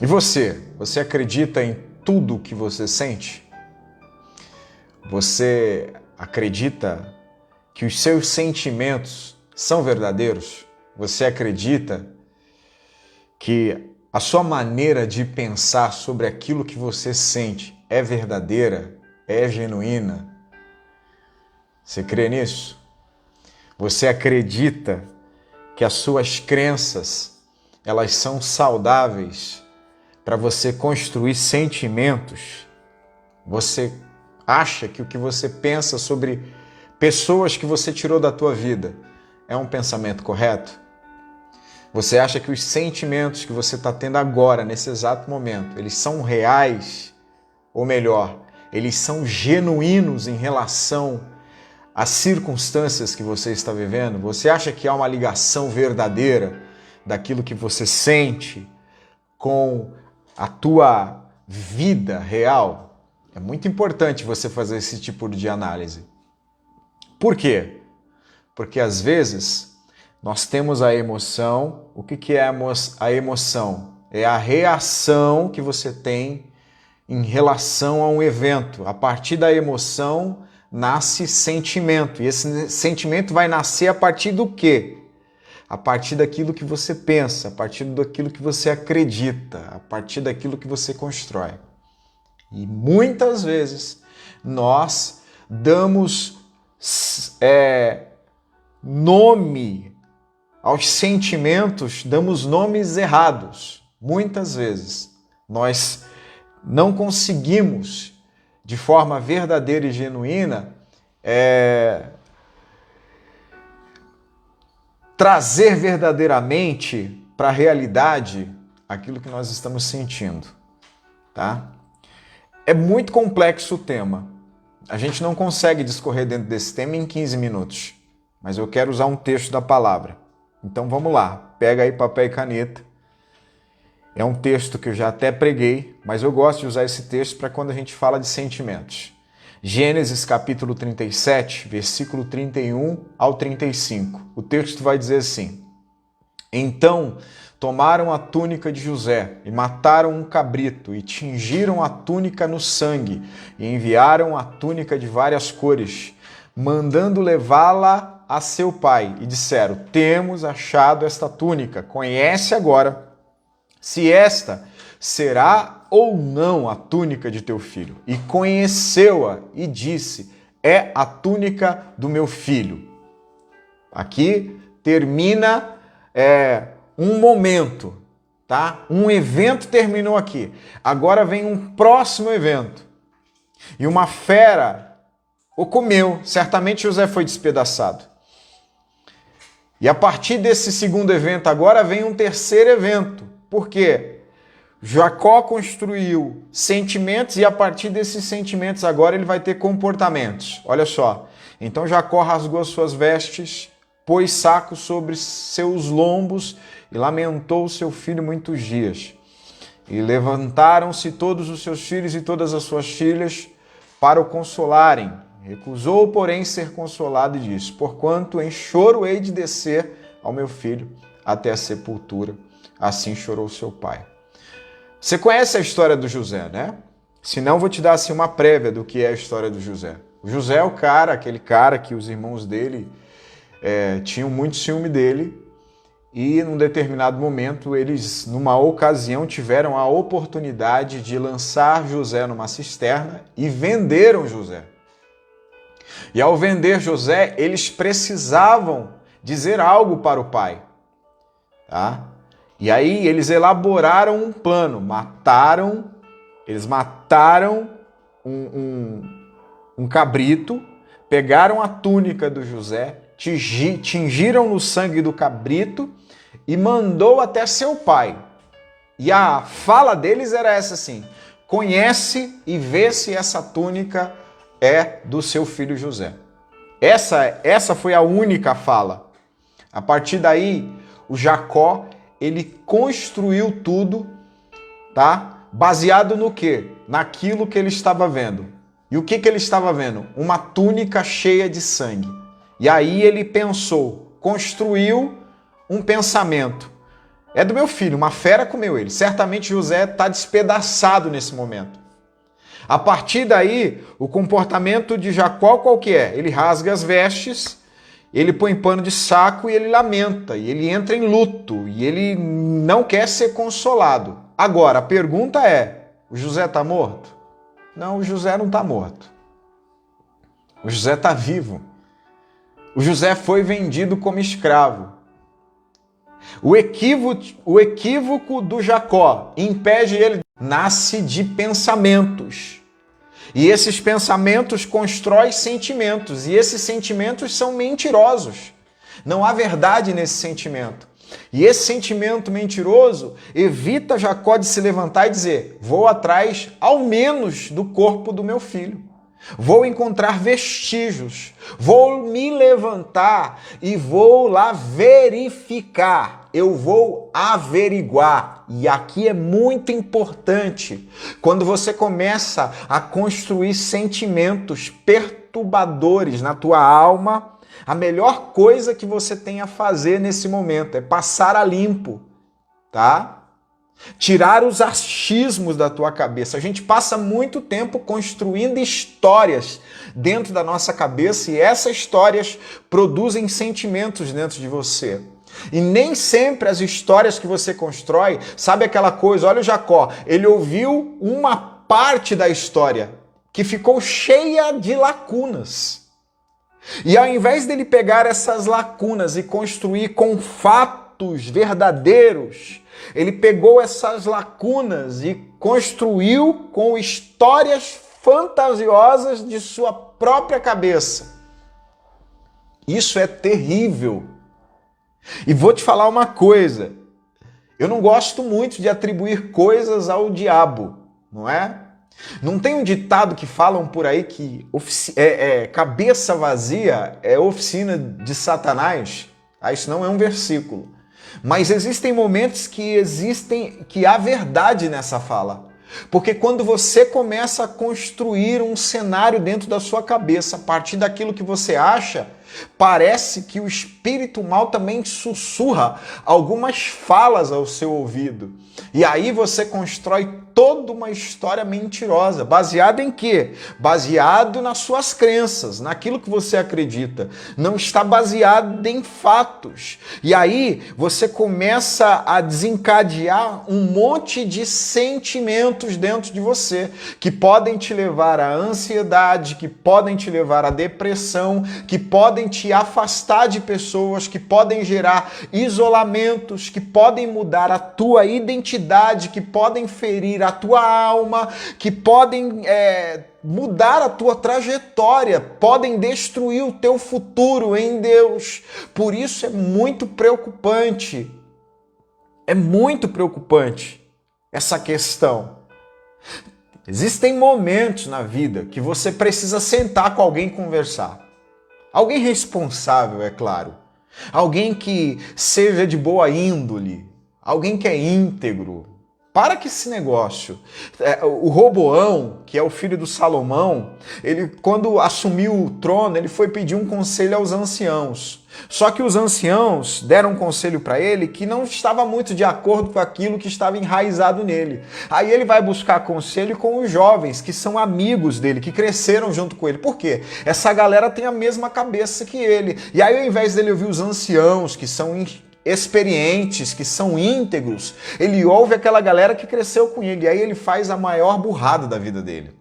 E você acredita em tudo que você sente? Você acredita que os seus sentimentos são verdadeiros? Você acredita que a sua maneira de pensar sobre aquilo que você sente é verdadeira, é genuína? Você crê nisso? Você acredita que as suas crenças, elas são saudáveis para você construir sentimentos? Você acha que o que você pensa sobre pessoas que você tirou da tua vida é um pensamento correto? Você acha que os sentimentos que você está tendo agora, nesse exato momento, eles são reais? Ou melhor, eles são genuínos em relação às circunstâncias que você está vivendo? Você acha que há uma ligação verdadeira daquilo que você sente com a tua vida real? É muito importante você fazer esse tipo de análise. Por quê? Porque às vezes nós temos a emoção. O que é a emoção? É a reação que você tem em relação a um evento. A partir da emoção nasce sentimento. E esse sentimento vai nascer a partir do quê? A partir daquilo que você pensa, a partir daquilo que você acredita, a partir daquilo que você constrói. E muitas vezes nós damos nome aos sentimentos, damos nomes errados. Muitas vezes nós não conseguimos, de forma verdadeira e genuína, trazer verdadeiramente para a realidade aquilo que nós estamos sentindo, tá? É muito complexo o tema. A gente não consegue discorrer dentro desse tema em 15 minutos, mas eu quero usar um texto da palavra. Então vamos lá, pega aí papel e caneta. É um texto que eu já até preguei, mas eu gosto de usar esse texto para quando a gente fala de sentimentos. Gênesis capítulo 37, versículo 31 ao 35. O texto vai dizer assim: Então tomaram a túnica de José e mataram um cabrito e tingiram a túnica no sangue e enviaram a túnica de várias cores, mandando levá-la a seu pai. E disseram: Temos achado esta túnica, conhece agora se esta será ou não a túnica de teu filho. E conheceu-a e disse: É a túnica do meu filho. Aqui termina um momento, tá? Um evento terminou aqui. Agora vem um próximo evento. E uma fera o comeu. Certamente José foi despedaçado. E a partir desse segundo evento agora vem um terceiro evento. Por quê? Jacó construiu sentimentos e a partir desses sentimentos agora ele vai ter comportamentos. Olha só. Então Jacó rasgou as suas vestes, pôs saco sobre seus lombos e lamentou seu filho muitos dias. E levantaram-se todos os seus filhos e todas as suas filhas para o consolarem. Recusou, porém, ser consolado e disse: Porquanto em choro hei de descer ao meu filho até a sepultura. Assim chorou seu pai. Você conhece a história do José, né? Se não, vou te dar assim uma prévia do que é a história do José. O José é o cara, aquele cara que os irmãos dele tinham muito ciúme dele e num determinado momento eles, numa ocasião, tiveram a oportunidade de lançar José numa cisterna e venderam José. E ao vender José, eles precisavam dizer algo para o pai, tá? E aí eles elaboraram um plano, eles mataram um cabrito, pegaram a túnica do José, tingiram no sangue do cabrito e mandou até seu pai. E a fala deles era essa assim: conhece e vê se essa túnica é do seu filho José. Essa foi a única fala. A partir daí, o Jacó, ele construiu tudo, tá? Baseado no quê? Naquilo que ele estava vendo. E o que ele estava vendo? Uma túnica cheia de sangue. E aí ele pensou, construiu um pensamento. É do meu filho, uma fera comeu ele. Certamente José está despedaçado nesse momento. A partir daí, o comportamento de Jacó qual que é? Ele rasga as vestes, ele põe pano de saco e ele lamenta, e ele entra em luto, e ele não quer ser consolado. Agora, a pergunta é, o José está morto? Não, o José não está morto. O José está vivo. O José foi vendido como escravo. O equívoco do Jacó impede ele, nasce de pensamentos. E esses pensamentos constroem sentimentos, e esses sentimentos são mentirosos. Não há verdade nesse sentimento. E esse sentimento mentiroso evita Jacó de se levantar e dizer: vou atrás ao menos do corpo do meu filho. Vou encontrar vestígios, vou me levantar e vou lá verificar, eu vou averiguar. E aqui é muito importante, quando você começa a construir sentimentos perturbadores na tua alma, a melhor coisa que você tem a fazer nesse momento é passar a limpo, tá? Tirar os achismos da tua cabeça. A gente passa muito tempo construindo histórias dentro da nossa cabeça e essas histórias produzem sentimentos dentro de você. E nem sempre as histórias que você constrói, sabe aquela coisa, olha o Jacó, ele ouviu uma parte da história que ficou cheia de lacunas. E ao invés dele pegar essas lacunas e construir com fatos verdadeiros, ele pegou essas lacunas e construiu com histórias fantasiosas de sua própria cabeça. Isso é terrível. E vou te falar uma coisa. Eu não gosto muito de atribuir coisas ao diabo, não é? Não tem um ditado que falam por aí que cabeça vazia é oficina de Satanás? Isso não é um versículo. Mas existem momentos que há verdade nessa fala. Porque quando você começa a construir um cenário dentro da sua cabeça, a partir daquilo que você acha, parece que o espírito mal também sussurra algumas falas ao seu ouvido. E aí você constrói toda uma história mentirosa. Baseada em quê? Baseado nas suas crenças, naquilo que você acredita. Não está baseado em fatos. E aí você começa a desencadear um monte de sentimentos dentro de você que podem te levar à ansiedade, que podem te levar à depressão, que podem te afastar de pessoas, que podem gerar isolamentos, que podem mudar a tua identidade, que podem ferir a tua alma, que podem mudar a tua trajetória, podem destruir o teu futuro em Deus. Por isso é muito preocupante. É muito preocupante essa questão. Existem momentos na vida que você precisa sentar com alguém e conversar. Alguém responsável, é claro. Alguém que seja de boa índole. Alguém que é íntegro. Para que esse negócio. O Roboão, que é o filho do Salomão, ele, quando assumiu o trono, ele foi pedir um conselho aos anciãos. Só que os anciãos deram um conselho para ele que não estava muito de acordo com aquilo que estava enraizado nele. Aí ele vai buscar conselho com os jovens, que são amigos dele, que cresceram junto com ele. Por quê? Essa galera tem a mesma cabeça que ele. E aí, ao invés dele ouvir os anciãos, que são experientes, que são íntegros, ele ouve aquela galera que cresceu com ele. E aí ele faz a maior burrada da vida dele.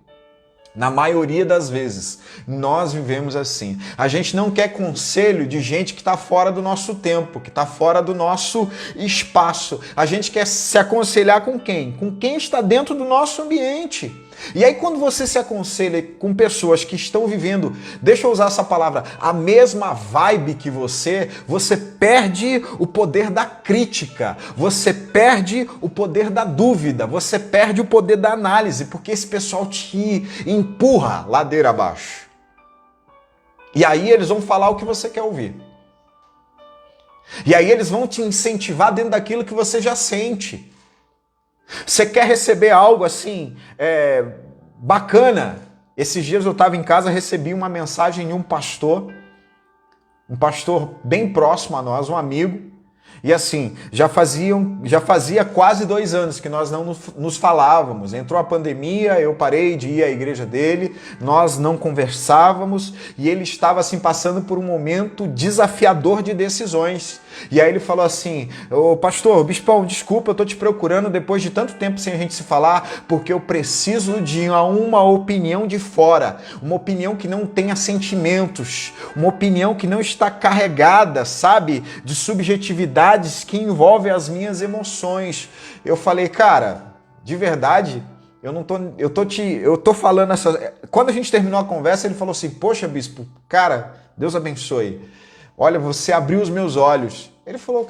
Na maioria das vezes, nós vivemos assim. A gente não quer conselho de gente que está fora do nosso tempo, que está fora do nosso espaço. A gente quer se aconselhar com quem? Com quem está dentro do nosso ambiente. E aí quando você se aconselha com pessoas que estão vivendo, deixa eu usar essa palavra, a mesma vibe que você perde o poder da crítica, você perde o poder da dúvida, você perde o poder da análise, porque esse pessoal te empurra ladeira abaixo. E aí eles vão falar o que você quer ouvir. E aí eles vão te incentivar dentro daquilo que você já sente. Você quer receber algo assim, bacana? Esses dias eu estava em casa, recebi uma mensagem de um pastor bem próximo a nós, um amigo, E assim, já fazia quase 2 anos que nós não nos falávamos. Entrou a pandemia, eu parei de ir à igreja dele, nós não conversávamos e ele estava assim passando por um momento desafiador de decisões. E aí ele falou assim: ô pastor, bispão, desculpa, eu tô te procurando depois de tanto tempo sem a gente se falar, porque eu preciso de uma opinião de fora, uma opinião que não tenha sentimentos, uma opinião que não está carregada, sabe, de subjetividades que envolvem as minhas emoções. Eu falei, cara, de verdade, eu tô falando essa. Quando a gente terminou a conversa, ele falou assim: poxa, bispo, cara, Deus abençoe. Olha, você abriu os meus olhos.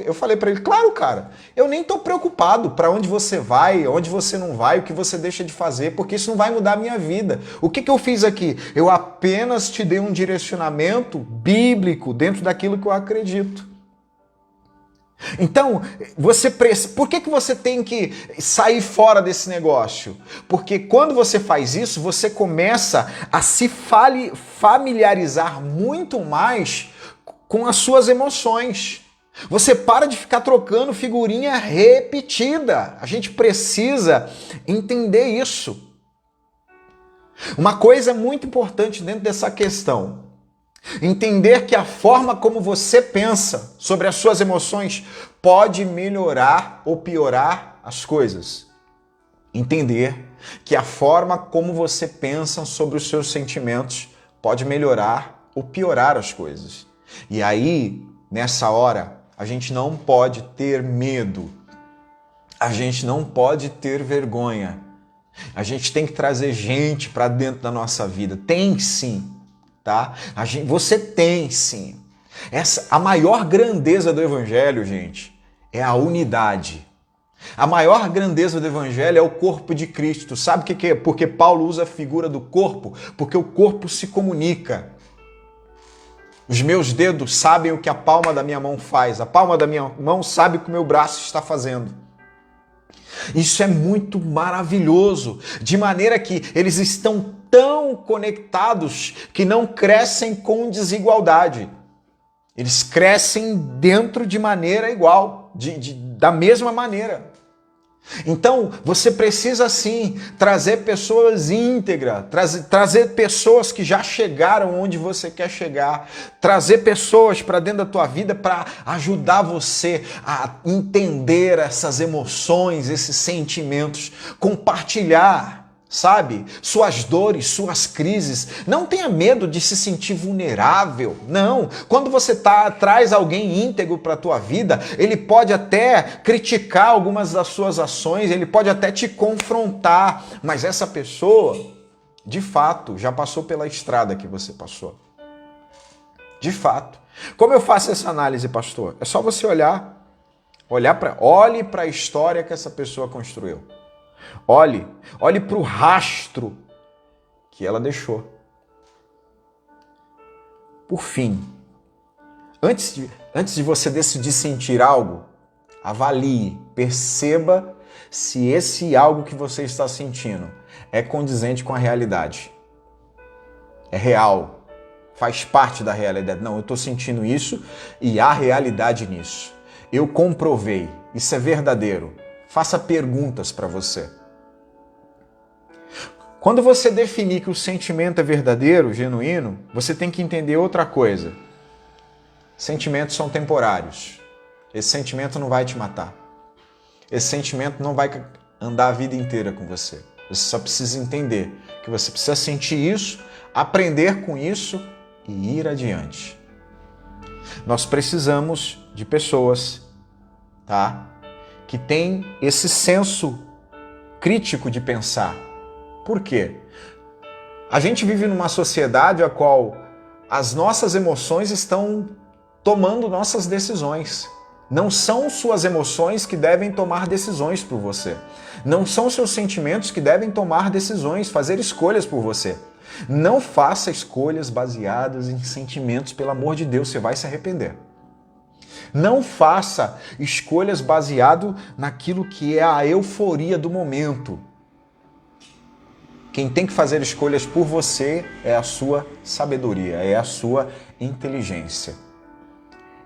Eu falei para ele, claro, cara, eu nem tô preocupado para onde você vai, onde você não vai, o que você deixa de fazer, porque isso não vai mudar a minha vida. O que eu fiz aqui? Eu apenas te dei um direcionamento bíblico dentro daquilo que eu acredito. Então, por que você tem que sair fora desse negócio? Porque quando você faz isso, você começa a se familiarizar muito mais com as suas emoções. Você para de ficar trocando figurinha repetida. A gente precisa entender isso. Uma coisa muito importante dentro dessa questão: entender que a forma como você pensa sobre as suas emoções pode melhorar ou piorar as coisas. Entender que a forma como você pensa sobre os seus sentimentos pode melhorar ou piorar as coisas. E aí, nessa hora, a gente não pode ter medo, a gente não pode ter vergonha, a gente tem que trazer gente para dentro da nossa vida. Tem sim, tá? Você tem sim. A maior grandeza do Evangelho, gente, é a unidade. A maior grandeza do Evangelho é o corpo de Cristo. Sabe o que é? Porque Paulo usa a figura do corpo, porque o corpo se comunica. Os meus dedos sabem o que a palma da minha mão faz. A palma da minha mão sabe o que o meu braço está fazendo. Isso é muito maravilhoso, de maneira que eles estão tão conectados que não crescem com desigualdade. Eles crescem dentro de maneira igual, da mesma maneira. Então, você precisa sim trazer pessoas íntegras, trazer pessoas que já chegaram onde você quer chegar, trazer pessoas para dentro da tua vida para ajudar você a entender essas emoções, esses sentimentos, compartilhar, sabe, suas dores, suas crises. Não tenha medo de se sentir vulnerável. Não. Quando você traz alguém íntegro para a tua vida, ele pode até criticar algumas das suas ações, ele pode até te confrontar, mas essa pessoa, de fato, já passou pela estrada que você passou. De fato. Como eu faço essa análise, pastor? É só você olhe para a história que essa pessoa construiu. Olhe para o rastro que ela deixou. Por fim, antes de você decidir sentir algo, avalie, perceba se esse algo que você está sentindo é condizente com a realidade. É real, faz parte da realidade. Não, eu estou sentindo isso e há realidade nisso. Eu comprovei, isso é verdadeiro. Faça perguntas para você. Quando você definir que o sentimento é verdadeiro, genuíno, você tem que entender outra coisa. Sentimentos são temporários. Esse sentimento não vai te matar. Esse sentimento não vai andar a vida inteira com você. Você só precisa entender que você precisa sentir isso, aprender com isso e ir adiante. Nós precisamos de pessoas, tá? Que têm esse senso crítico de pensar. Por quê? A gente vive numa sociedade a qual as nossas emoções estão tomando nossas decisões. Não são suas emoções que devem tomar decisões por você. Não são seus sentimentos que devem tomar decisões, fazer escolhas por você. Não faça escolhas baseadas em sentimentos, pelo amor de Deus, você vai se arrepender. Não faça escolhas baseado naquilo que é a euforia do momento. Quem tem que fazer escolhas por você é a sua sabedoria, é a sua inteligência,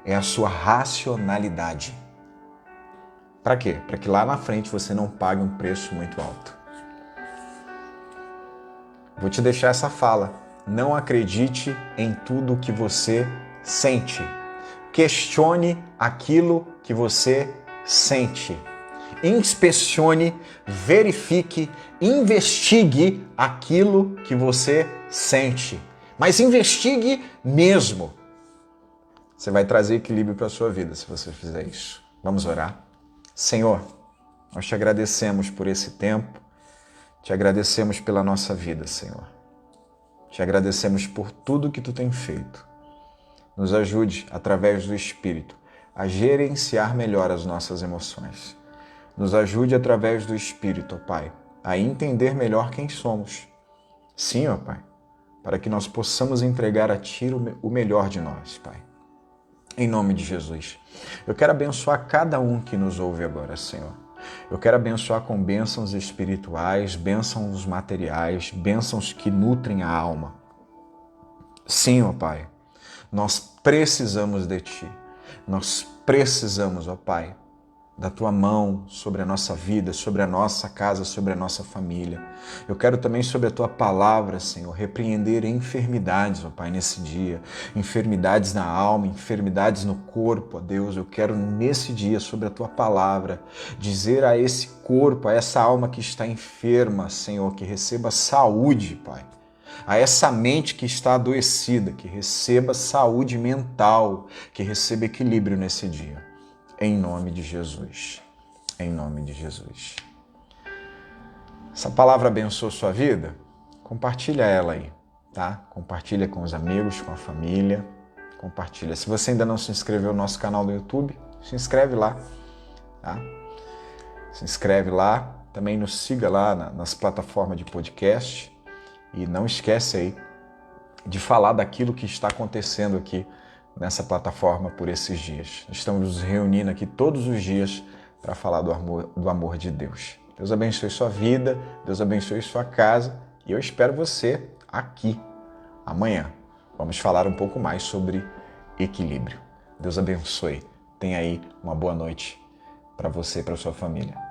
é a sua racionalidade. Para quê? Para que lá na frente você não pague um preço muito alto. Vou te deixar essa fala. Não acredite em tudo que você sente. Questione aquilo que você sente. Inspecione, verifique, investigue aquilo que você sente. Mas investigue mesmo. Você vai trazer equilíbrio para a sua vida se você fizer isso. Vamos orar? Senhor, nós te agradecemos por esse tempo, te agradecemos pela nossa vida, Senhor. Te agradecemos por tudo que tu tem feito. Nos ajude, através do Espírito, a gerenciar melhor as nossas emoções. Nos ajude, através do Espírito, ó Pai, a entender melhor quem somos. Sim, ó Pai, para que nós possamos entregar a Ti o melhor de nós, Pai. Em nome de Jesus. Eu quero abençoar cada um que nos ouve agora, Senhor. Eu quero abençoar com bênçãos espirituais, bênçãos materiais, bênçãos que nutrem a alma. Sim, ó Pai, nós precisamos de Ti. Nós precisamos, ó Pai, da Tua mão sobre a nossa vida, sobre a nossa casa, sobre a nossa família. Eu quero também, sobre a Tua palavra, Senhor, repreender enfermidades, ó Pai, nesse dia. Enfermidades na alma, enfermidades no corpo, ó Deus. Eu quero, nesse dia, sobre a Tua palavra, dizer a esse corpo, a essa alma que está enferma, Senhor, que receba saúde, Pai. A essa mente que está adoecida, que receba saúde mental, que receba equilíbrio nesse dia. Em nome de Jesus. Em nome de Jesus. Essa palavra abençoa sua vida? Compartilha ela aí, tá? Compartilha com os amigos, com a família. Compartilha. Se você ainda não se inscreveu no nosso canal do YouTube, se inscreve lá, tá? Se inscreve lá. Também nos siga lá nas plataformas de podcast. E não esquece aí de falar daquilo que está acontecendo aqui nessa plataforma por esses dias. Estamos nos reunindo aqui todos os dias para falar do amor de Deus. Deus abençoe sua vida, Deus abençoe sua casa e eu espero você aqui amanhã. Vamos falar um pouco mais sobre equilíbrio. Deus abençoe. Tenha aí uma boa noite para você e para sua família.